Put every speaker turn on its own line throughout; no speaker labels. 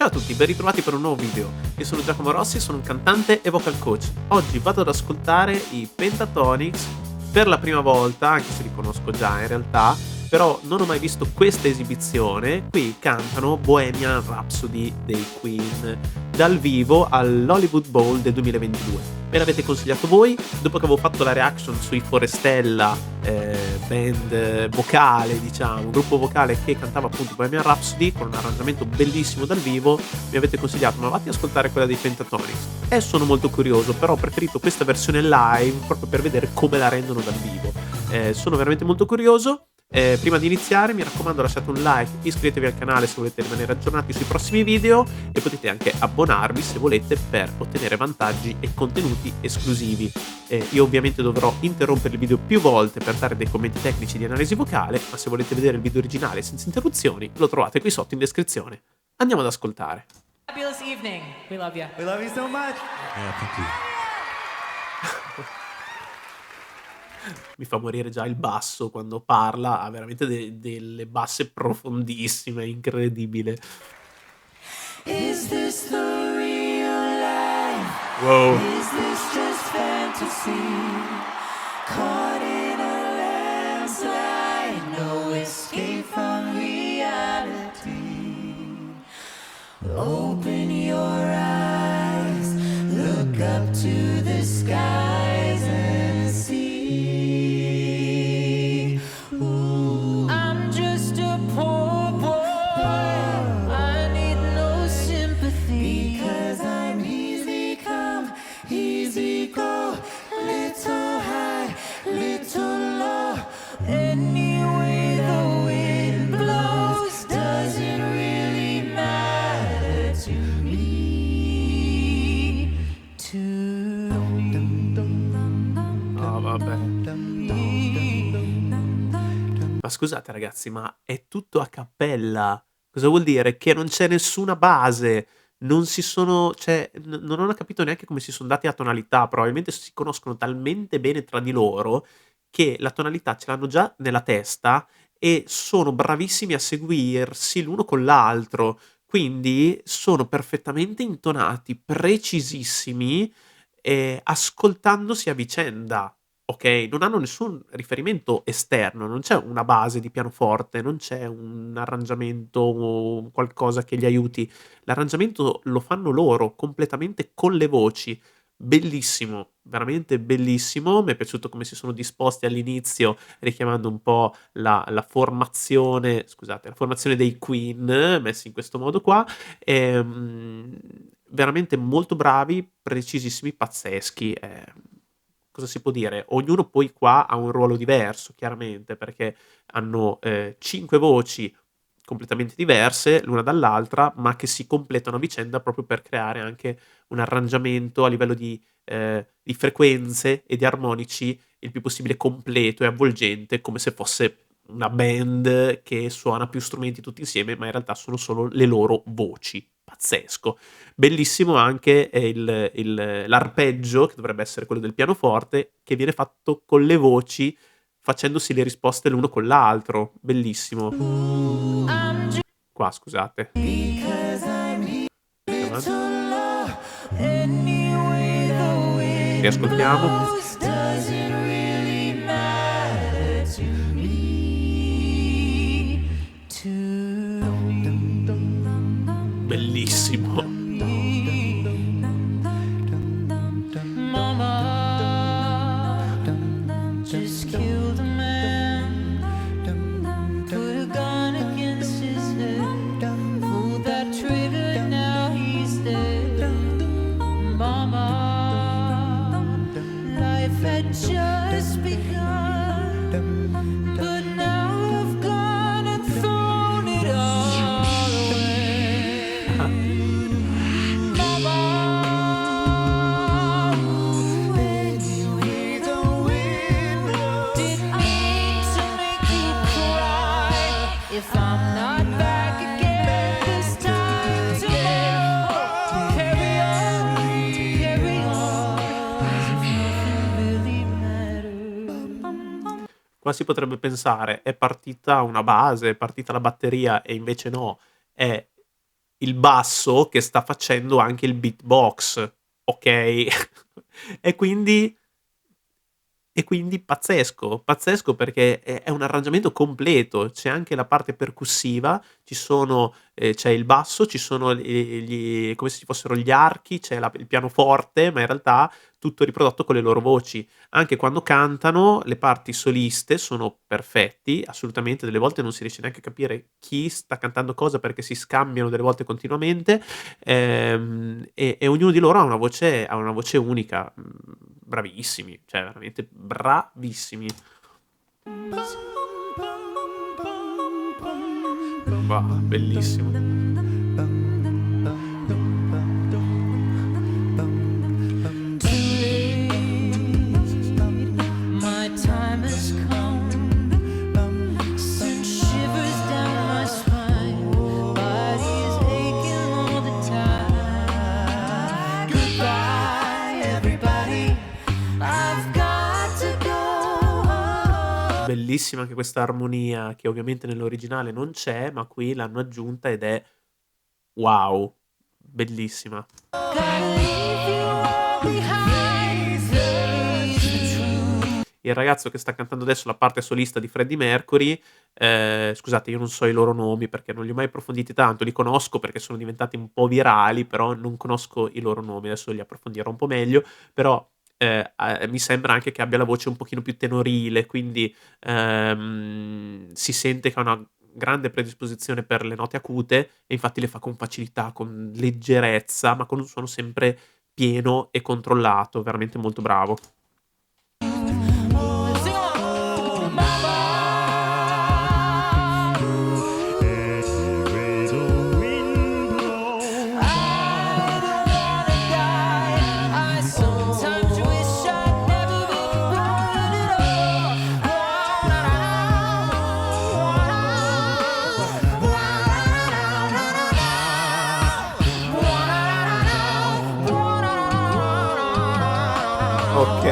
Ciao a tutti, ben ritrovati per un nuovo video. Io sono Giacomo Rossi, sono un cantante e vocal coach. Oggi vado ad ascoltare i Pentatonix per la prima volta, anche se li conosco già in realtà, però non ho mai visto questa esibizione. Qui cantano Bohemian Rhapsody dei Queen dal vivo all'Hollywood Bowl del 2022. Me l'avete consigliato voi, dopo che avevo fatto la reaction sui Forestella, band vocale, diciamo, gruppo vocale che cantava appunto Bohemian Rhapsody con un arrangiamento bellissimo dal vivo. Mi avete consigliato, ma vatti ad ascoltare quella dei Pentatonix, e sono molto curioso, però ho preferito questa versione live proprio per vedere come la rendono dal vivo. Sono veramente molto curioso. Prima di iniziare, mi raccomando, lasciate un like, iscrivetevi al canale se volete rimanere aggiornati sui prossimi video e potete anche abbonarvi se volete per ottenere vantaggi e contenuti esclusivi. Io ovviamente dovrò interrompere il video più volte per dare dei commenti tecnici di analisi vocale, ma se volete vedere il video originale senza interruzioni lo trovate qui sotto in descrizione. Andiamo ad ascoltare.
Fabulous evening. We love you.
We love you so much.
Yeah, thank you.
Mi fa morire già il basso quando parla, ha veramente delle basse profondissime, incredibile.
Is this the real life?
Wow.
Is this just fantasy? Caught in a landslide, no escape from reality. Open your eyes, look up to the skies and see. Ooh, I'm just a poor boy. I need no sympathy because I'm easy come, easy go, little high, little low. Any way the wind blows doesn't really matter to me.
Oh, vabbè. Ma scusate ragazzi, ma è tutto a cappella. Cosa vuol dire? Che non c'è nessuna base. Non si sono, cioè, non ho capito neanche come si sono dati la tonalità. Probabilmente si conoscono talmente bene tra di loro che la tonalità ce l'hanno già nella testa e sono bravissimi a seguirsi l'uno con l'altro. Quindi sono perfettamente intonati, precisissimi, ascoltandosi a vicenda. Ok, non hanno nessun riferimento esterno, non c'è una base di pianoforte, non c'è un arrangiamento o qualcosa che li aiuti. L'arrangiamento lo fanno loro completamente con le voci. Bellissimo, veramente bellissimo. Mi è piaciuto come si sono disposti all'inizio, richiamando un po' la formazione, scusate, la formazione dei Queen, messi in questo modo qua. Veramente molto bravi, precisissimi, pazzeschi. Cosa si può dire? Ognuno poi qua ha un ruolo diverso, chiaramente, perché hanno 5 voci completamente diverse l'una dall'altra, ma che si completano a vicenda proprio per creare anche un arrangiamento a livello di frequenze e di armonici il più possibile completo e avvolgente, come se fosse una band che suona più strumenti tutti insieme, ma in realtà sono solo le loro voci. Pazzesco. Bellissimo anche l'arpeggio, che dovrebbe essere quello del pianoforte, che viene fatto con le voci, facendosi le risposte l'uno con l'altro. Bellissimo. Qua, scusate. Riascoltiamo. Bellissimo.
Just killed a man, put a gun against his head, pulled that trigger, now he's dead. Mama, life had just begun, but now I've gone and thrown it all away. Mama, when you hear the wind blow, did I mean to make you cry? If I'm not back again this time tomorrow, carry on, as if nothing really matters.
Qua si potrebbe pensare, è partita una base, è partita la batteria, e invece no, è il basso che sta facendo anche il beatbox, ok? E quindi pazzesco perché è un arrangiamento completo, c'è anche la parte percussiva, c'è il basso, ci sono come se ci fossero gli archi, c'è il pianoforte, ma in realtà tutto riprodotto con le loro voci. Anche quando cantano, le parti soliste sono perfetti, assolutamente, delle volte non si riesce neanche a capire chi sta cantando cosa perché si scambiano delle volte continuamente, e ognuno di loro ha una voce unica. Bravissimi, cioè veramente bravissimi. Wow, bellissimo.
My time has come. Send shivers down my spine. Body's aching all the time. Goodbye, everybody. I've got to go.
Bellissima anche questa armonia che ovviamente nell'originale non c'è, ma qui l'hanno aggiunta ed è wow, bellissima.
Gotta leave you all behind. Face the truth.
Il ragazzo che sta cantando adesso la parte solista di Freddie Mercury, scusate, io non so i loro nomi perché non li ho mai approfonditi tanto, li conosco perché sono diventati un po' virali, però non conosco i loro nomi, adesso li approfondirò un po' meglio, però mi sembra anche che abbia la voce un pochino più tenorile, quindi si sente che ha una grande predisposizione per le note acute e infatti le fa con facilità, con leggerezza, ma con un suono sempre pieno e controllato, veramente molto bravo. Ok.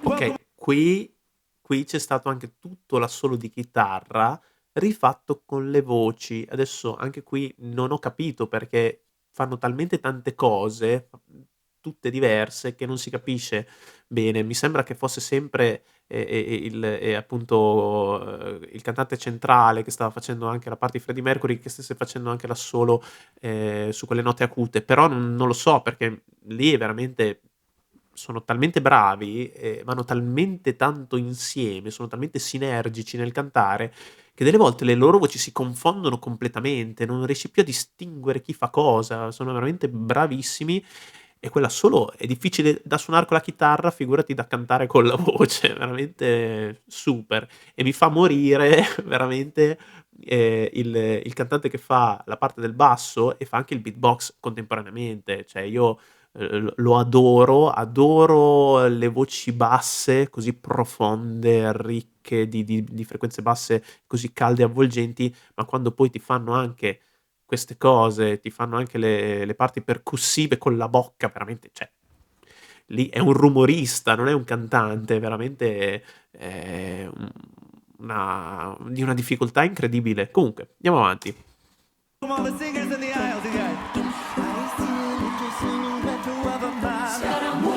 Ok, qui c'è stato anche tutto l'assolo di chitarra rifatto con le voci. Adesso anche qui non ho capito perché fanno talmente tante cose, tutte diverse, che non si capisce bene. Mi sembra che fosse sempre appunto il cantante centrale che stava facendo anche la parte di Freddie Mercury, che stesse facendo anche l'assolo su quelle note acute, però non lo so perché lì è veramente sono talmente bravi, vanno talmente tanto insieme, sono talmente sinergici nel cantare, che delle volte le loro voci si confondono completamente, non riesci più a distinguere chi fa cosa, sono veramente bravissimi e quella solo è difficile da suonar con la chitarra, figurati da cantare con la voce, veramente super. E mi fa morire veramente il cantante che fa la parte del basso e fa anche il beatbox contemporaneamente, cioè io lo adoro le voci basse così profonde, ricche di frequenze basse così calde e avvolgenti, ma quando poi ti fanno anche queste cose, ti fanno anche le parti percussive con la bocca, veramente, cioè, lì è un rumorista, non è un cantante, è veramente di una difficoltà incredibile. Comunque, andiamo avanti.
Come on, the singers in the aisles again.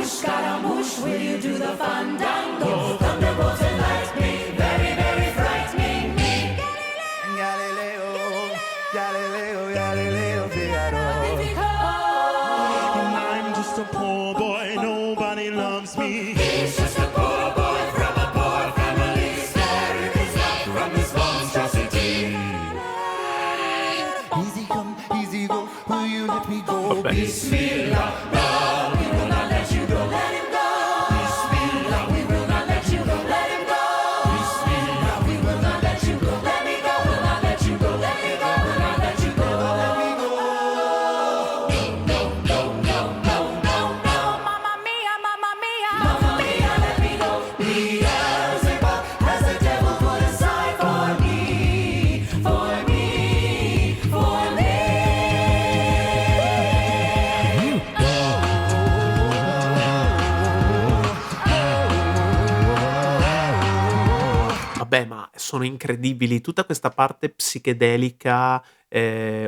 Scaramouche, will you do the fandango? Thunderbolts and lightning, very, very frightening me.
Galileo, Galileo, Galileo, Figaro.
Oh,
And I'm just a poor boy, nobody loves me.
he's just a poor boy from a poor family, sparing his life from this monstrosity.
Easy come, easy go, will you let me go?
Vabbè.
Bismillah, no, we will not let you go. Let him go. Bismillah, we will not let you go. Let him go. Bismillah, we will not let you go. Let me go. Will not let you go. Let me go. Will not let you go. Let me go. No, no, no, no, no, no. Mamma mia, mamma mia, mamma mia, let me go. Beelzebub has the devil put aside for me, for me, for me.
sono incredibili. Tutta questa parte psichedelica,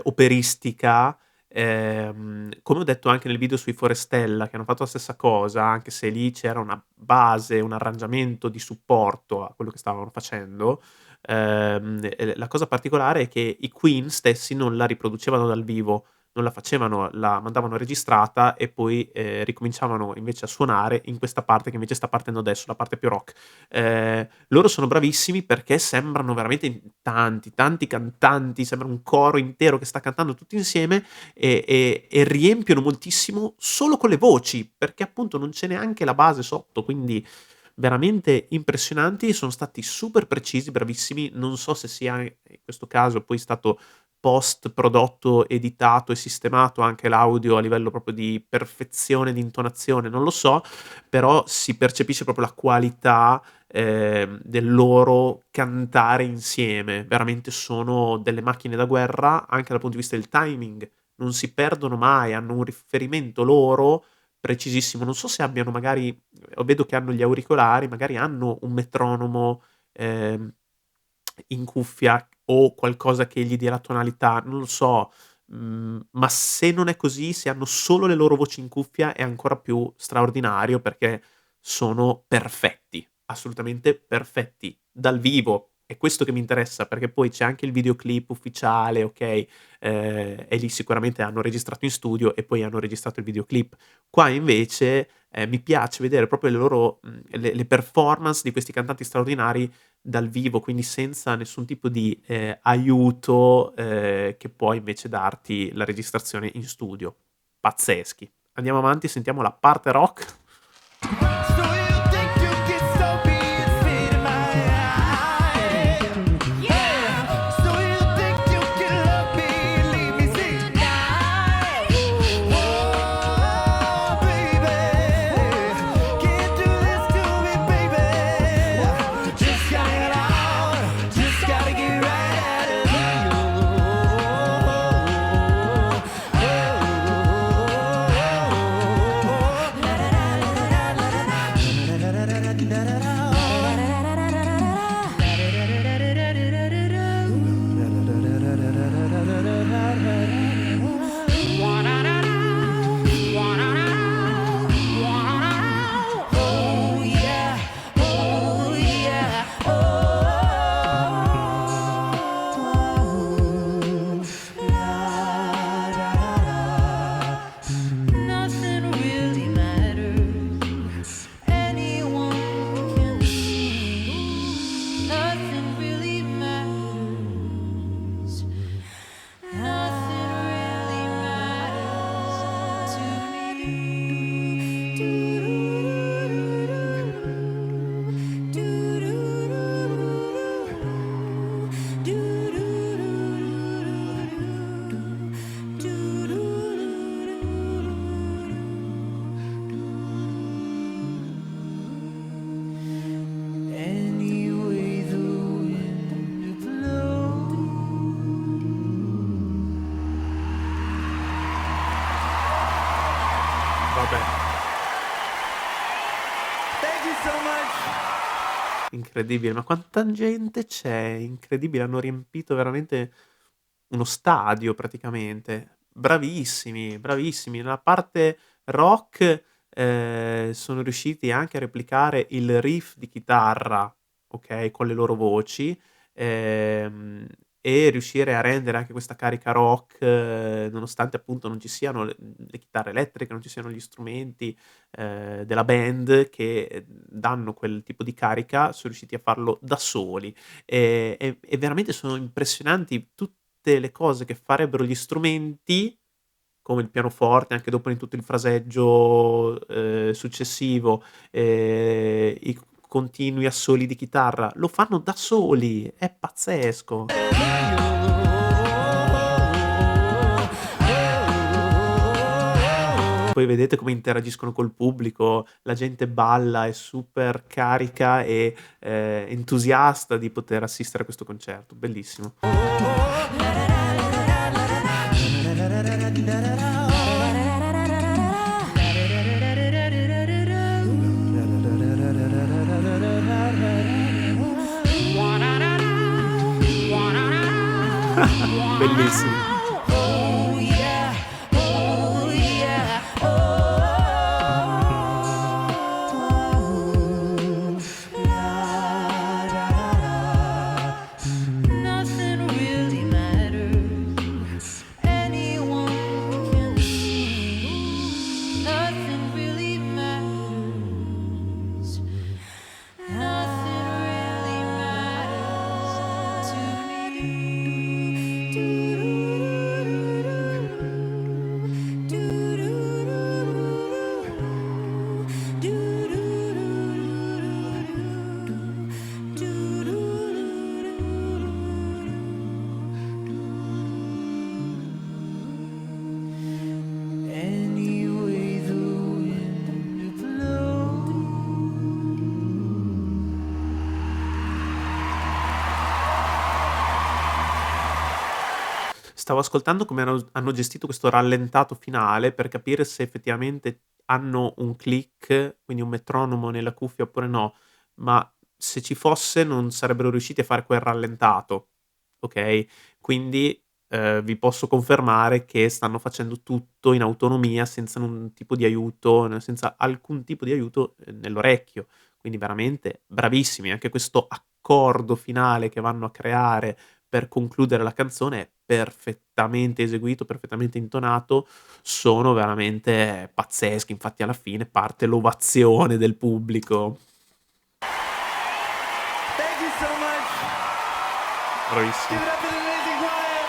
operistica, come ho detto anche nel video sui Forestella, che hanno fatto la stessa cosa, anche se lì c'era una base, un arrangiamento di supporto a quello che stavano facendo. La cosa particolare è che i Queen stessi non la riproducevano dal vivo, non la facevano, la mandavano registrata e poi ricominciavano invece a suonare in questa parte che invece sta partendo adesso, la parte più rock. Loro sono bravissimi perché sembrano veramente tanti cantanti, sembra un coro intero che sta cantando tutti insieme e riempiono moltissimo solo con le voci, perché appunto non c'è neanche la base sotto, quindi veramente impressionanti, sono stati super precisi, bravissimi. Non so se sia in questo caso poi stato post prodotto, editato e sistemato anche l'audio a livello proprio di perfezione di intonazione, non lo so, però si percepisce proprio la qualità del loro cantare insieme. Veramente sono delle macchine da guerra anche dal punto di vista del timing, non si perdono mai, hanno un riferimento loro precisissimo. Non so se abbiano magari, vedo che hanno gli auricolari, magari hanno un metronomo in cuffia o qualcosa che gli dia la tonalità, non lo so. Ma se non è così, se hanno solo le loro voci in cuffia è ancora più straordinario perché sono perfetti, assolutamente perfetti dal vivo. È questo che mi interessa, perché poi c'è anche il videoclip ufficiale, ok? E lì sicuramente hanno registrato in studio e poi hanno registrato il videoclip. Qua invece mi piace vedere proprio le loro le performance di questi cantanti straordinari dal vivo, quindi senza nessun tipo di aiuto che può invece darti la registrazione in studio. Pazzeschi. Andiamo avanti, sentiamo la parte rock.
So you think you get so big, fit in my eye. Yeah. So you think you can love me, leave me see. Oh, baby, can't do this to me, baby. Just gotta get out, just gotta get right out of Oh yeah, oh yeah,
Nothing really matters. Anyone can see. Nothing really matters. Nothing really matters to
Anyway, the wind blows.
Vabbè,
Thank you so much.
incredibile, ma quanta gente c'è, incredibile, hanno riempito veramente uno stadio praticamente. Bravissimi, bravissimi. Nella parte rock sono riusciti anche a replicare il riff di chitarra, ok, con le loro voci, e riuscire a rendere anche questa carica rock, nonostante appunto non ci siano le chitarre elettriche, non ci siano gli strumenti della band che danno quel tipo di carica, sono riusciti a farlo da soli. E veramente sono impressionanti tutte le cose che farebbero gli strumenti, come il pianoforte, anche dopo in tutto il fraseggio successivo, i continui assoli di chitarra, lo fanno da soli, è pazzesco. Poi vedete come interagiscono col pubblico, la gente balla, è super carica e entusiasta di poter assistere a questo concerto, bellissimo. Bellissimo.
Oh yeah, oh yeah, nothing really matters. Anyone can see. Nothing really matters. Nothing really matters to Anyway, the wind blows.
Stavo ascoltando come hanno gestito questo rallentato finale per capire se effettivamente hanno un click, quindi un metronomo nella cuffia oppure no, ma se ci fosse non sarebbero riusciti a fare quel rallentato, ok? Quindi vi posso confermare che stanno facendo tutto in autonomia senza un tipo di aiuto, senza alcun tipo di aiuto nell'orecchio. Quindi veramente bravissimi, anche questo accordo finale che vanno a creare per concludere la canzone è perfettamente eseguito, perfettamente intonato, sono veramente pazzeschi. Infatti alla fine parte l'ovazione del pubblico.
Thank you so much.
Bravissimi,
Give it up for the amazing choir.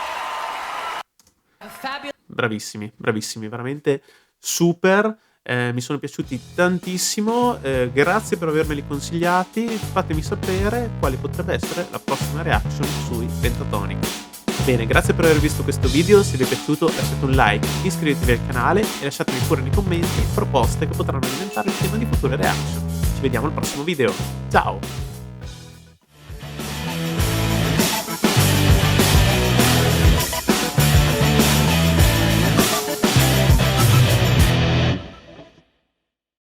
A fabulous.
bravissimi, bravissimi, veramente super. Mi sono piaciuti tantissimo, grazie per avermeli consigliati. Fatemi sapere quale potrebbe essere la prossima reaction sui Pentatonix. Bene, grazie per aver visto questo video. Se vi è piaciuto lasciate un like, iscrivetevi al canale e lasciatemi pure nei commenti proposte che potranno diventare il tema di future reaction. Ci vediamo al prossimo video. Ciao!